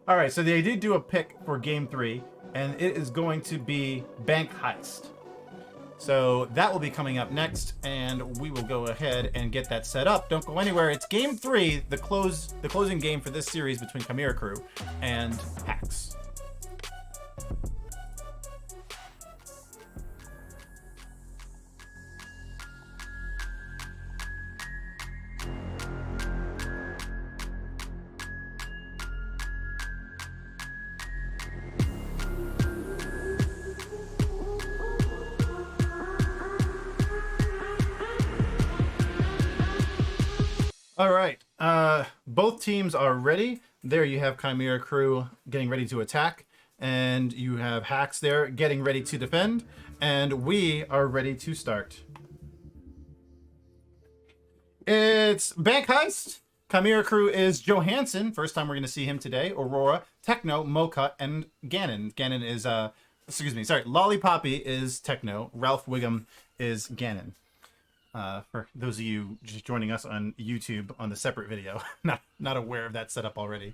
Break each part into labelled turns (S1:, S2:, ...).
S1: All right, so they did do a pick for game 3, and it is going to be Bank Heist. So that will be coming up next, and we will go ahead and get that set up. Don't go anywhere. It's game 3, the closing game for this series between Chimera Crew and Hacks. All right, both teams are ready. There you have Chimera Crew getting ready to attack, and you have Hacks there getting ready to defend, and we are ready to start. It's Bank Heist. Chimera Crew is Johanson. First time we're going to see him today. Aurora, Techno, Mokut, and Ganon. Ganon is, Lollipoppy is Techno. Ralph Wiggum is Ganon. For those of you just joining us on YouTube on the separate video, not aware of that setup already.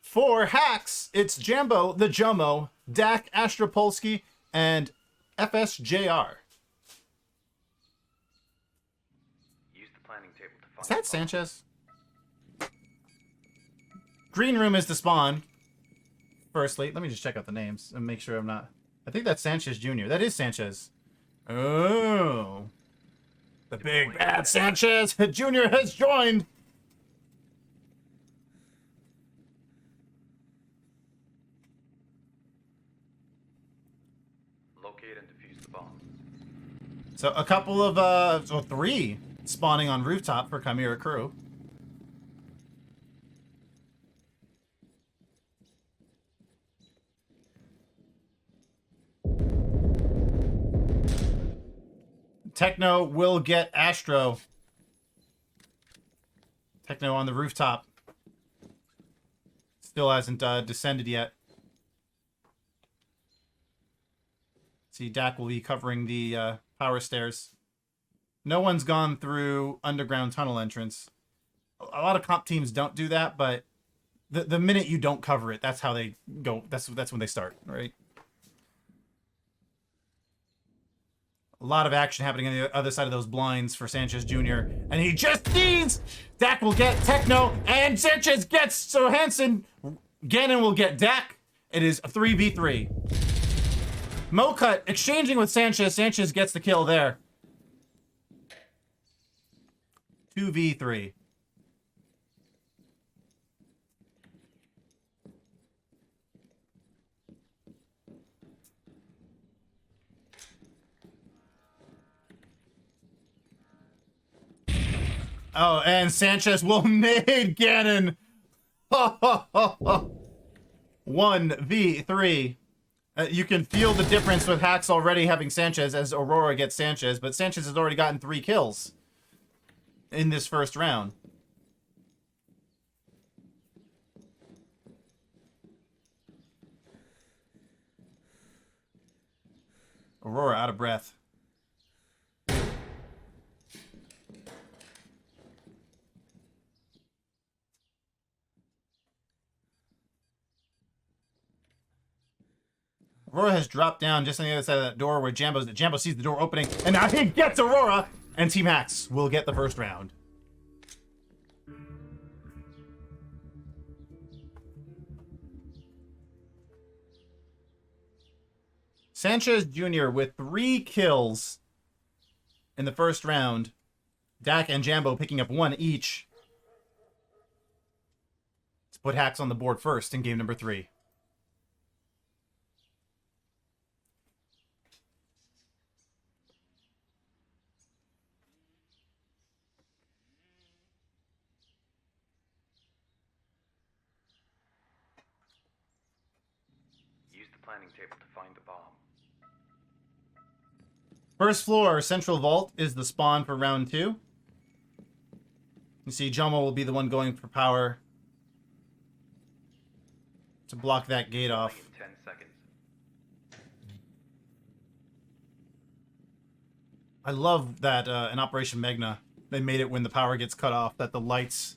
S1: For Hacks, it's Jambo, the Jomo, DAAAKKKK, AstroPolski, and FSJr.
S2: Use the planning table to find
S1: Is that Sanchez? Green room is the spawn. Firstly, let me just check out the names and make sure I'm not... I think that's Sanchez Jr. That is Sanchez. Oh... The big bad Sanchez Jr. has joined.
S2: Locate and defuse the bomb.
S1: So a couple of, 3 spawning on rooftop for Chimera Crew. Techno will get Astro. Techno on the rooftop. Still hasn't descended yet. See, DAAAKKK will be covering the power stairs. No one's gone through underground tunnel entrance. A lot of comp teams don't do that, but the minute you don't cover it, that's how they go. That's when they start, right? A lot of action happening on the other side of those blinds for Sanchez Jr. And he just needs... DAAAKKK will get Techno, and Sanchez gets Johanson. Ganon will get DAAAKKK. It is a 3v3. Mokut exchanging with Sanchez. Sanchez gets the kill there. 2v3. Oh, and Sanchez will nade Ganon. 1v3. You can feel the difference with Hacks already having Sanchez as Aurora gets Sanchez, but Sanchez has already gotten 3 kills in this first round. Aurora out of breath. Aurora has dropped down just on the other side of that door where Jambo sees the door opening, and now he gets Aurora, and Team Hacks will get the first round. Sanchez Jr. with 3 kills in the first round. DAAAKKK and Jambo picking up 1 each. Let's put Hacks on the board first in game number 3.
S2: Planning table to find the bomb.
S1: First floor, central vault is the spawn for round 2. You see, Jomo will be the one going for power to block that gate off.
S2: 10 seconds.
S1: I love that in Operation Magna, they made it when the power gets cut off that the lights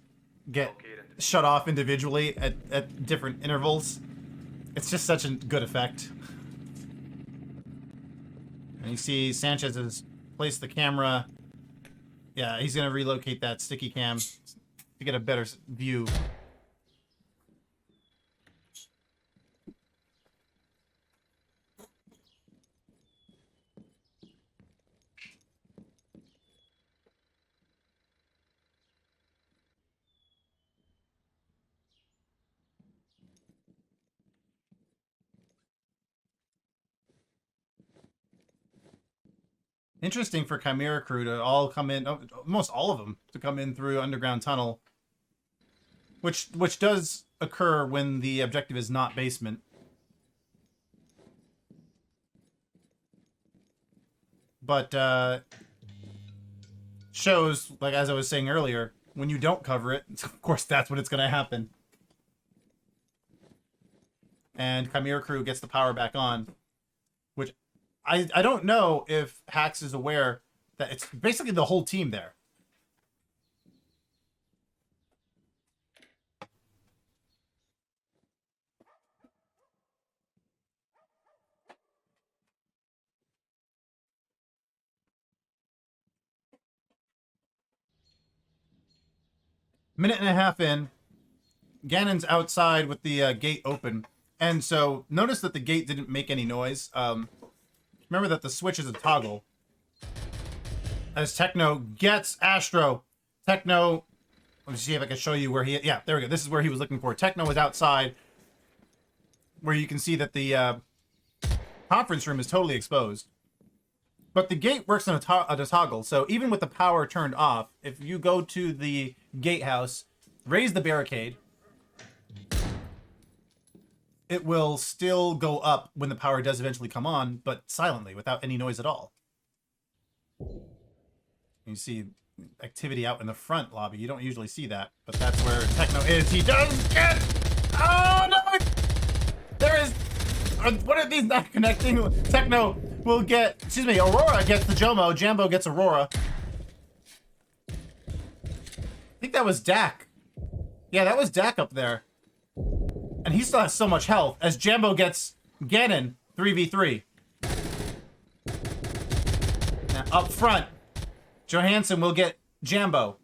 S1: get shut off individually at different intervals. It's just such a good effect. And you see Sanchez has placed the camera. Yeah, he's going to relocate that sticky cam to get a better view. Interesting for Chimera crew to all come in, almost all of them, to come in through underground tunnel, which does occur when the objective is not basement. But shows, like as I was saying earlier, when you don't cover it, of course that's when it's going to happen. And Chimera crew gets the power back on, which I don't know if Hax is aware that it's basically the whole team there. Minute and a half in, Ganon's outside with the gate open. And so notice that the gate didn't make any noise. Remember that the switch is a toggle. As Techno gets Astro. Techno, let me see if I can show you where he... Yeah, there we go. This is where he was looking for. Techno is outside, where you can see that the conference room is totally exposed. But the gate works on a toggle, so even with the power turned off, if you go to the gatehouse, raise the barricade, it will still go up when the power does eventually come on, but silently, without any noise at all. You see activity out in the front lobby. You don't usually see that, but that's where Techno is. He does get... Oh, no! There is... What are these not connecting? Techno will get... Excuse me, Aurora gets the Jomo. Jambo gets Aurora. I think that was Dak. Yeah, that was Dak up there. And he still has so much health as Jambo gets Ganon 3v3. Now, up front, Johanson will get Jambo.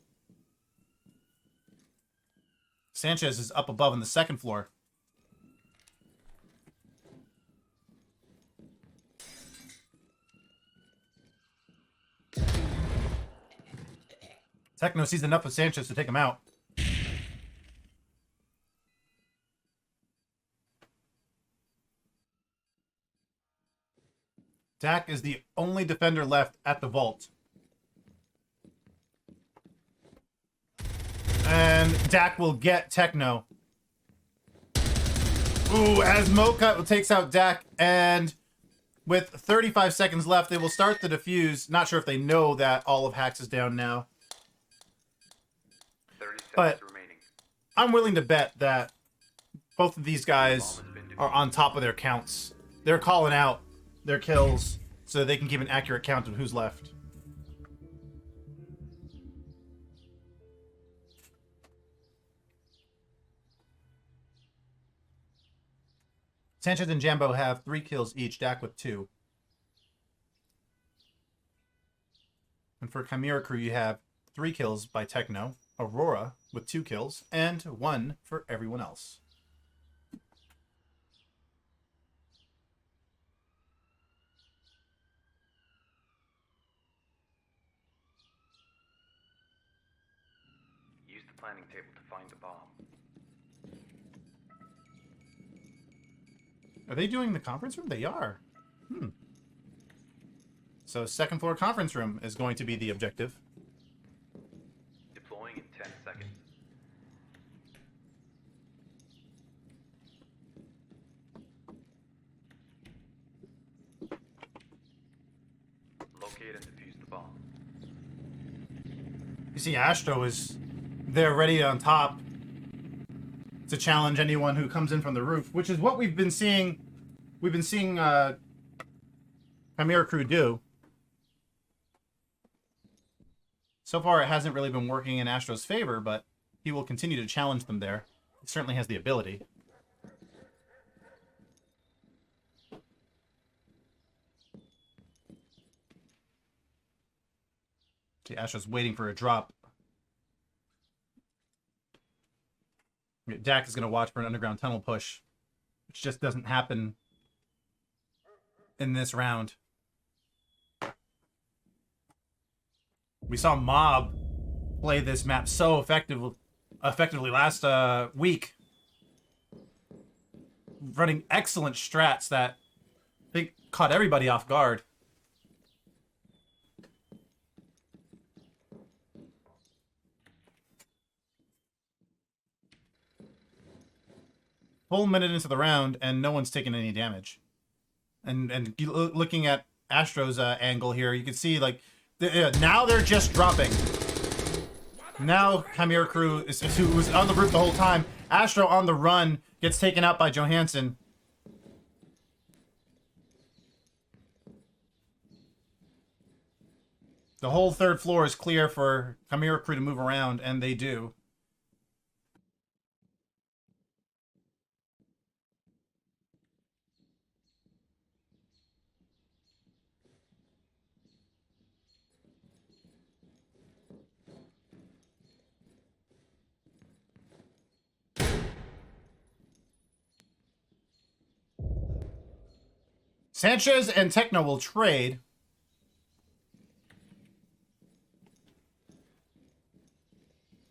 S1: Sanchez is up above on the second floor. Techno sees enough of Sanchez to take him out. Dak is the only defender left at the vault. And Dak will get Techno. Ooh, as mokut takes out Dak, and with 35 seconds left, they will start the defuse. Not sure if they know that all of Hax is down now.
S2: 30 seconds
S1: But
S2: remaining.
S1: I'm willing to bet that both of these guys are on top of their counts. They're calling out their kills so they can keep an accurate count of who's left. Sanchez and Jambo have 3 kills each, Dak with 2. And for Chimera crew, you have 3 kills by Techno, Aurora with 2 kills, and 1 for everyone else.
S2: Use the planning table to find the bomb.
S1: Are they doing the conference room? They are. So second floor conference room is going to be the objective.
S2: Deploying in 10 seconds. Locate and defuse the bomb.
S1: You see Astro is there ready on top to challenge anyone who comes in from the roof, which is what we've been seeing Chimera crew do. So far it hasn't really been working in Astro's favor, but he will continue to challenge them there. He certainly has the ability. See, Astro's waiting for a drop. Dak is going to watch for an underground tunnel push, which just doesn't happen in this round. We saw Mob play this map so effectively last week, running excellent strats that I think caught everybody off guard. Full minute into the round, and no one's taken any damage. And looking at Astro's angle here, you can see like now they're just dropping. Now Chimera crew who was on the roof the whole time. Astro on the run gets taken out by Johanson. The whole third floor is clear for Chimera crew to move around, and they do. Sanchez and Techno will trade.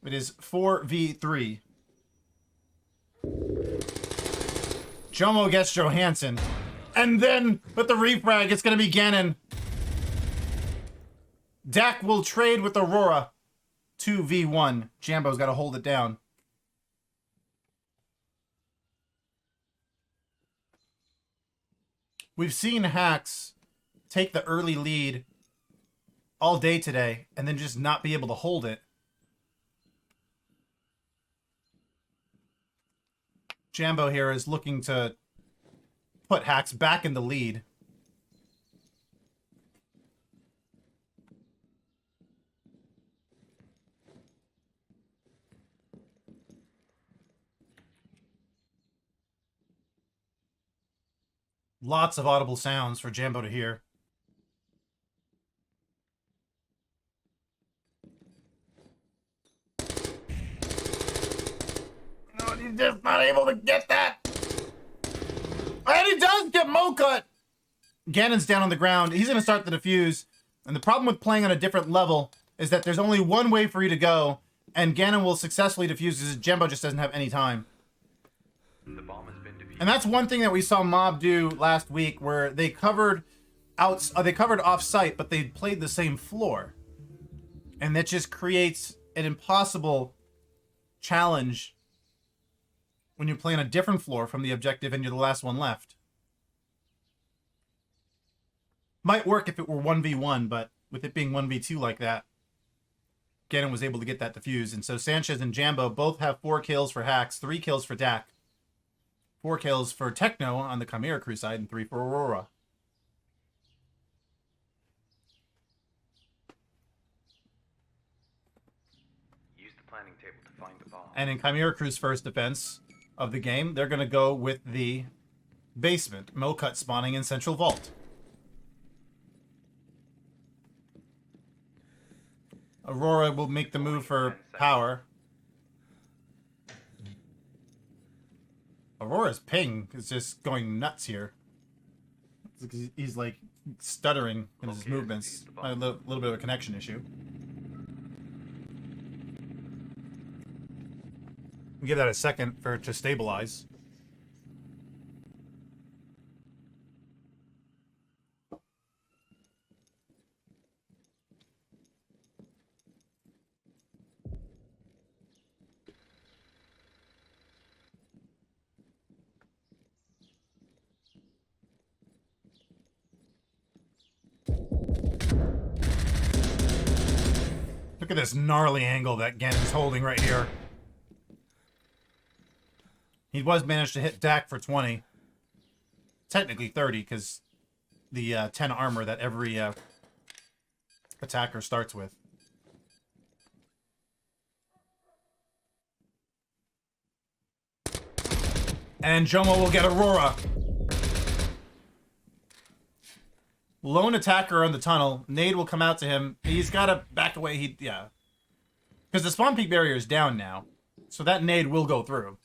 S1: It is 4v3. Jomo gets Johanson. And then, with the refrag, it's going to be Ganon. Dak will trade with Aurora. 2v1. Jambo's got to hold it down. We've seen hacks take the early lead all day today and then just not be able to hold it. Jambo here is looking to put hacks back in the lead. Lots of audible sounds for Jambo to hear. No, he's just not able to get that. And he does get mokut. Ganon's down on the ground. He's going to start the defuse. And the problem with playing on a different level is that there's only one way for you to go. And Ganon will successfully defuse because Jambo just doesn't have any time.
S2: The bomb has been defused.
S1: And that's one thing that we saw Mob do last week, where they covered off-site, but they played the same floor. And that just creates an impossible challenge when you play on a different floor from the objective and you're the last one left. Might work if it were 1v1, but with it being 1v2 like that, Ganon was able to get that defuse. And so Sanchez and Jambo both have 4 kills for hacks, 3 kills for Dak. 4 kills for Techno on the Chimera crew side, and 3 for Aurora.
S2: Use the planning table to find the bomb.
S1: And in Chimera crew's first defense of the game, they're going to go with the basement. mokut spawning in Central Vault. Aurora will make the move for power. Aurora's ping is just going nuts here. He's like stuttering in his movements. A little bit of a connection issue. We give that a second for it to stabilize. Look at this gnarly angle that Ganon's holding right here. He was managed to hit Dak for 20. Technically 30, because the 10 armor that every attacker starts with. And Jomo will get Aurora. Lone attacker on the tunnel. Nade will come out to him. He's got to back away. Yeah. Because the spawn peak barrier is down now. So that nade will go through.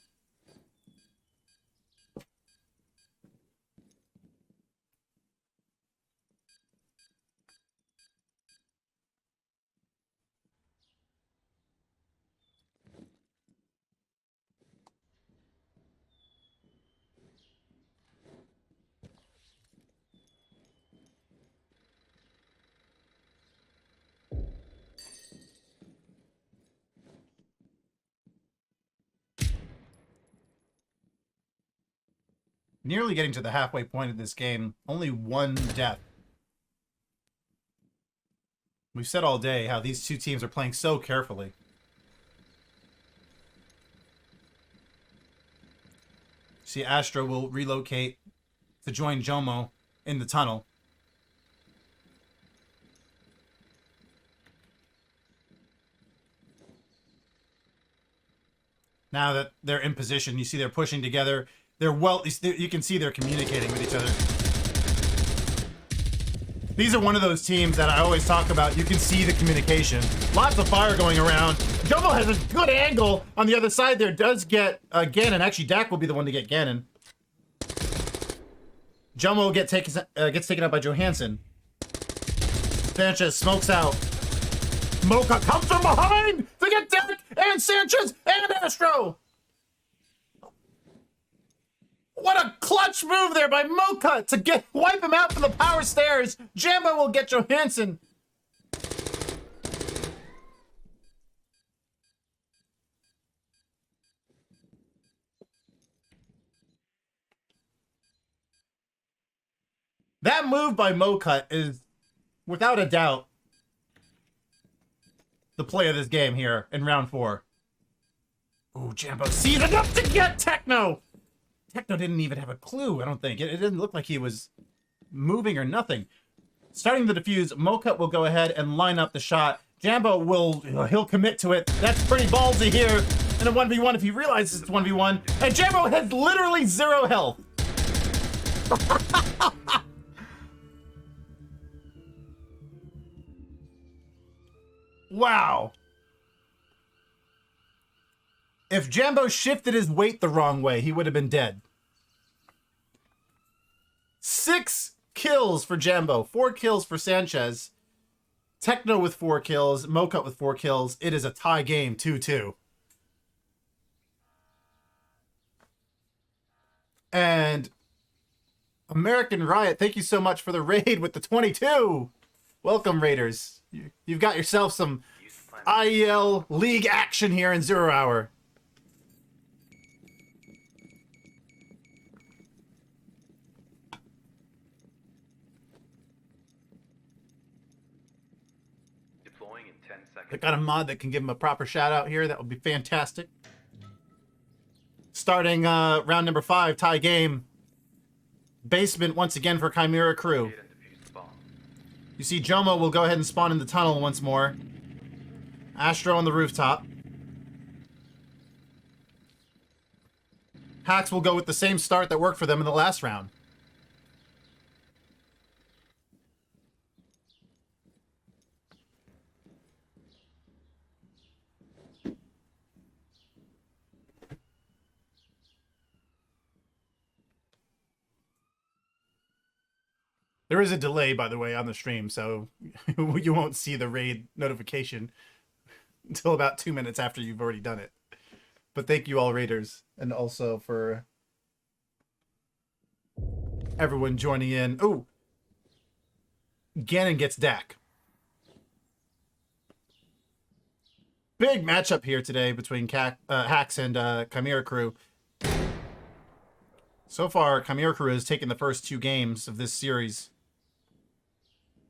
S1: Nearly getting to the halfway point of this game. Only one death. We've said all day how these two teams are playing so carefully. See, Astro will relocate to join Jomo in the tunnel. Now that they're in position, you see they're pushing together. You can see they're communicating with each other. These are one of those teams that I always talk about. You can see the communication. Lots of fire going around. Jomo has a good angle on the other side there. Does get Ganon. Actually, Dak will be the one to get Ganon. Jomo gets taken out by Johanson. Sanchez smokes out. Mocha comes from behind to get Dak and Sanchez and Astro. What a clutch move there by Mocha to wipe him out from the power stairs. Jambo will get Johanson. That move by Mocha is, without a doubt, the play of this game here in round 4. Ooh, Jambo sees enough to get Techno. Techno didn't even have a clue, I don't think. It didn't look like he was moving or nothing. Starting the defuse, Mocha will go ahead and line up the shot. Jambo he'll commit to it. That's pretty ballsy here in a 1v1 if he realizes it's 1v1. And Jambo has literally 0 health. Wow. If Jambo shifted his weight the wrong way, he would have been dead. 6 kills for Jambo, 4 kills for Sanchez. Techno with 4 kills, Mocha with 4 kills. It is a tie game, 2-2. And American Riot, thank you so much for the raid with the 22. Welcome, Raiders. You've got yourself some IEL League action here in 0 Hour.
S2: Deploying in 10 seconds.
S1: I got a mod that can give him a proper shout out here. That would be fantastic. Starting round number 5, tie game. Basement once again for Chimera crew. You see Jomo will go ahead and spawn in the tunnel once more. Astro on the rooftop. Hacks will go with the same start that worked for them in the last round. There is a delay, by the way, on the stream, so you won't see the raid notification until about 2 minutes after you've already done it. But thank you all, Raiders, and also for everyone joining in. Oh, Ganon gets Dak. Big matchup here today between Hacks and Chimera crew. So far, Chimera crew has taken the first 2 games of this series.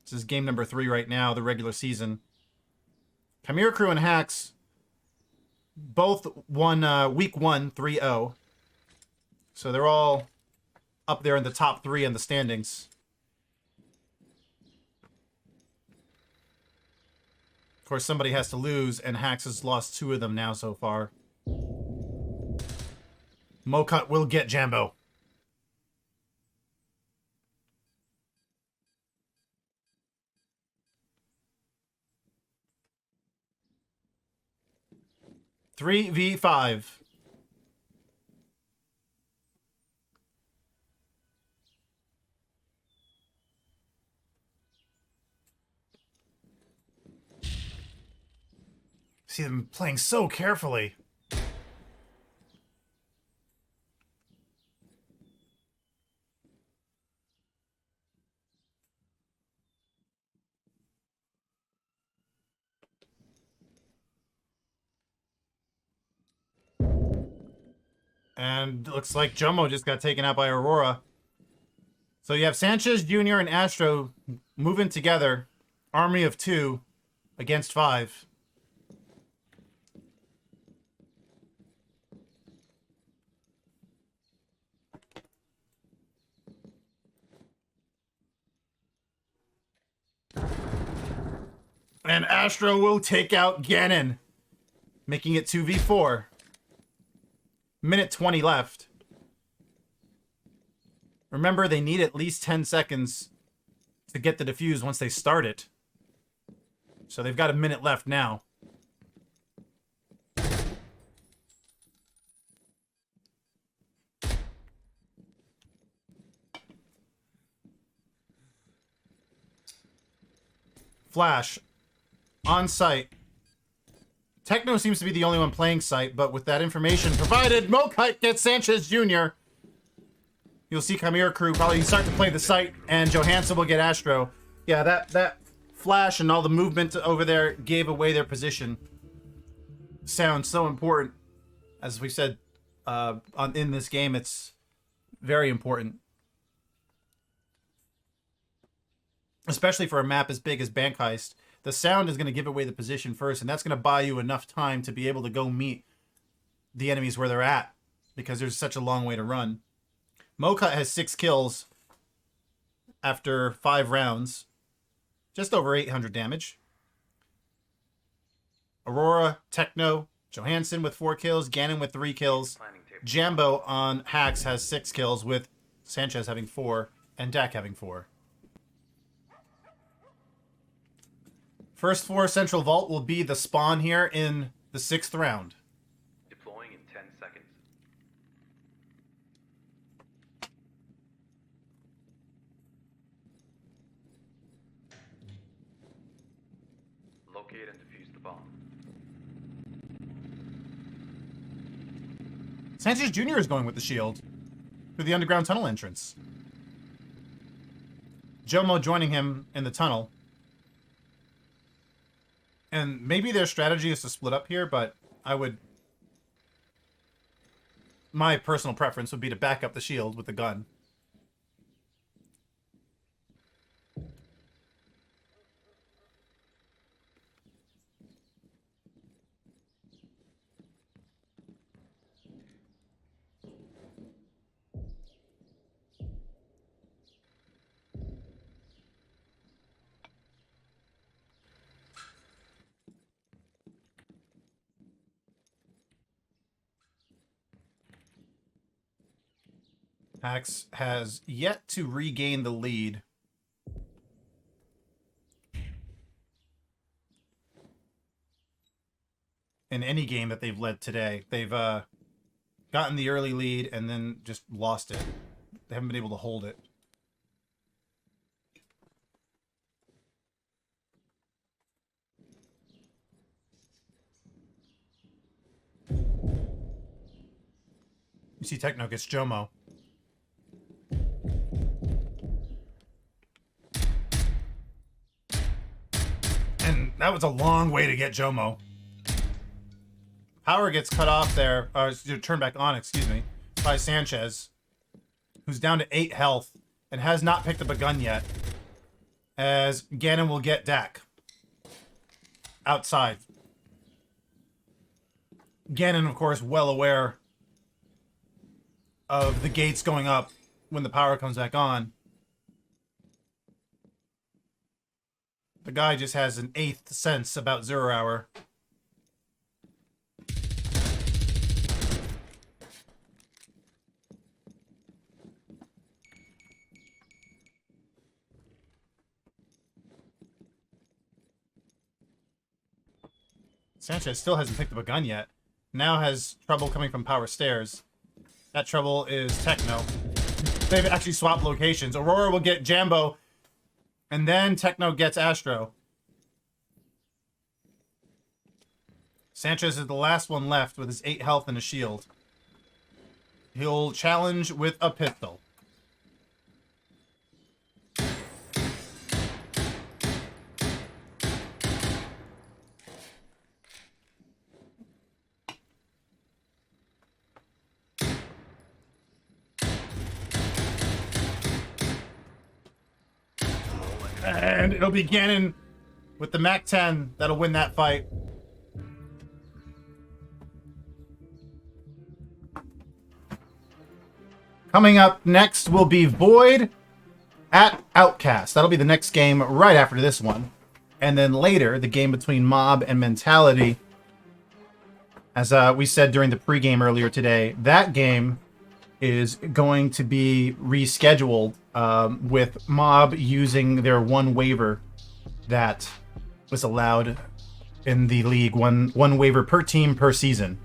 S1: This is game number 3 right now, the regular season. Chimera crew and Hacks both won week 1, 3-0. So they're all up there in the top 3 in the standings. Of course, somebody has to lose, and Hacks has lost 2 of them now so far. Mokut will get Jambo. Three v 5. See them playing so carefully. And looks like Jomo just got taken out by Aurora. So you have Sanchez Jr. and Astro moving together. Army of 2 against 5. And Astro will take out Ganon, making it 2v4. Minute 20 left. Remember, they need at least 10 seconds to get the defuse once they start it. So they've got a minute left now. Flash. On site. Techno seems to be the only one playing site, but with that information provided, mokut gets Sanchez Jr. You'll see Chimera crew probably start to play the site, and Johanson will get Astro. Yeah, that flash and all the movement over there gave away their position. Sounds so important. As we said in this game, it's very important. Especially for a map as big as Bank Heist. The sound is going to give away the position first, and that's going to buy you enough time to be able to go meet the enemies where they're at, because there's such a long way to run. Mokut has 6 kills after 5 rounds. Just over 800 damage. Aurora, Techno, Johanson with 4 kills, Ganon with 3 kills. Jambo on Hacks has 6 kills, with Sanchez having 4 and DAAAKKKK having 4. First floor central vault will be the spawn here in the 6th round.
S2: Deploying in 10 seconds. Locate and defuse the bomb.
S1: Sanchez Jr. is going with the shield through the underground tunnel entrance. Jomo joining him in the tunnel. And maybe their strategy is to split up here, but my personal preference would be to back up the shield with the gun. Hacks has yet to regain the lead. In any game that they've led today. They've gotten the early lead and then just lost it. They haven't been able to hold it. You see Techno gets Jomo. And that was a long way to get Jomo. Power gets cut off there, or turned back on, excuse me, by Sanchez, who's down to 8 health and has not picked up a gun yet, as Ganon will get DAAAKKKK outside. Ganon, of course, well aware of the gates going up when the power comes back on. The guy just has an 8th sense about 0 hour. Sanchez still hasn't picked up a gun yet. Now has trouble coming from power stairs. That trouble is Techno. They've actually swapped locations. Aurora will get Jambo, and then Techno gets Astro. Sanchez is the last one left with his 8 health and a shield. He'll challenge with a pistol. And it'll be Ganon with the MAC-10 that'll win that fight. Coming up next will be Void at Outcast. That'll be the next game right after this one. And then later, the game between Mob and Mentality. As we said during the pregame earlier today, that game is going to be rescheduled with Mob using their one waiver that was allowed in the league. One waiver per team per season.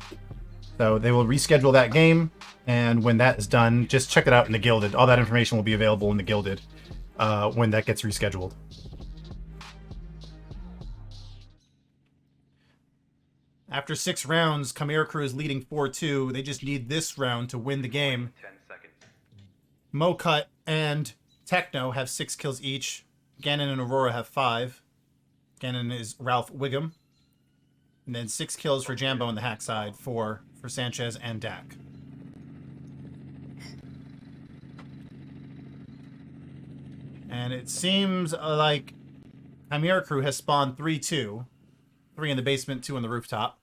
S1: So they will reschedule that game, and when that is done, just check it out in the Gilded. All that information will be available in the Gilded when that gets rescheduled. After 6 rounds, Chimera Crew is leading 4-2. They just need this round to win the game.
S2: 10 seconds.
S1: Mokut and Techno have 6 kills each. Ganon and Aurora have 5. Ganon is Ralph Wiggum. And then 6 kills for Jambo on the hack side, 4 for Sanchez and DAAAKKKK. And it seems like Chimera Crew has spawned 3-2. 3 in the basement, 2 on the rooftop.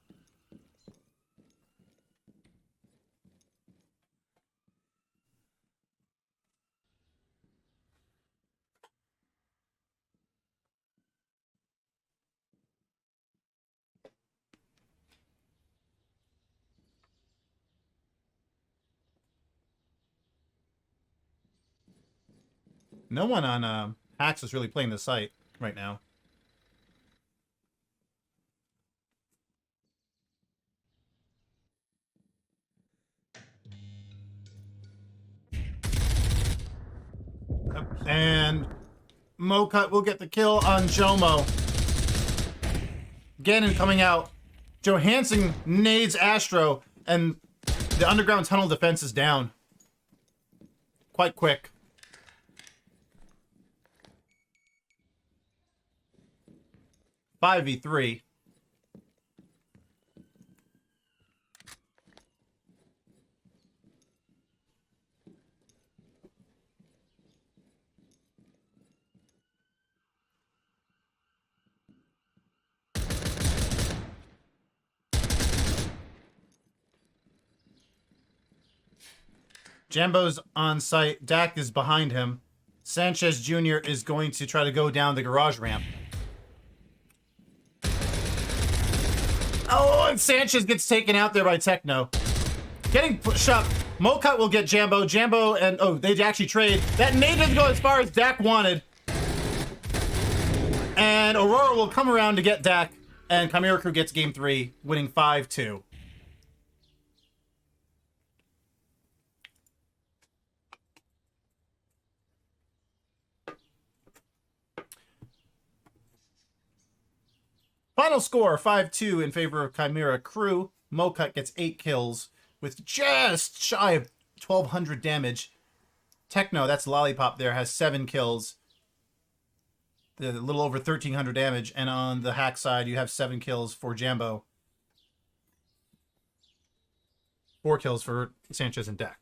S1: No one on Hacks is really playing the site right now. And Mokut will get the kill on Jomo. Ganon coming out. Johanson nades Astro, and the underground tunnel defense is down. Quite quick. Five v 3. Jambo's on site. DAAAKKK is behind him. Sanchez Jr. is going to try to go down the garage ramp. Oh, and Sanchez gets taken out there by Techno. Getting pushed up. Mokut will get Jambo. Jambo and... Oh, they actually trade. That nade doesn't go as far as DAAAKKK wanted. And Aurora will come around to get DAAAKKK. And Chimera Crew gets game 3, winning 5-2. Final score, 5-2 in favor of Chimera Crew. Mokut gets 8 kills with just shy of 1,200 damage. Techno, that's Lollipop there, has 7 kills. A little over 1,300 damage. And on the hack side, you have 7 kills for Jambo. 4 kills for Sanchez and DAAAKKK.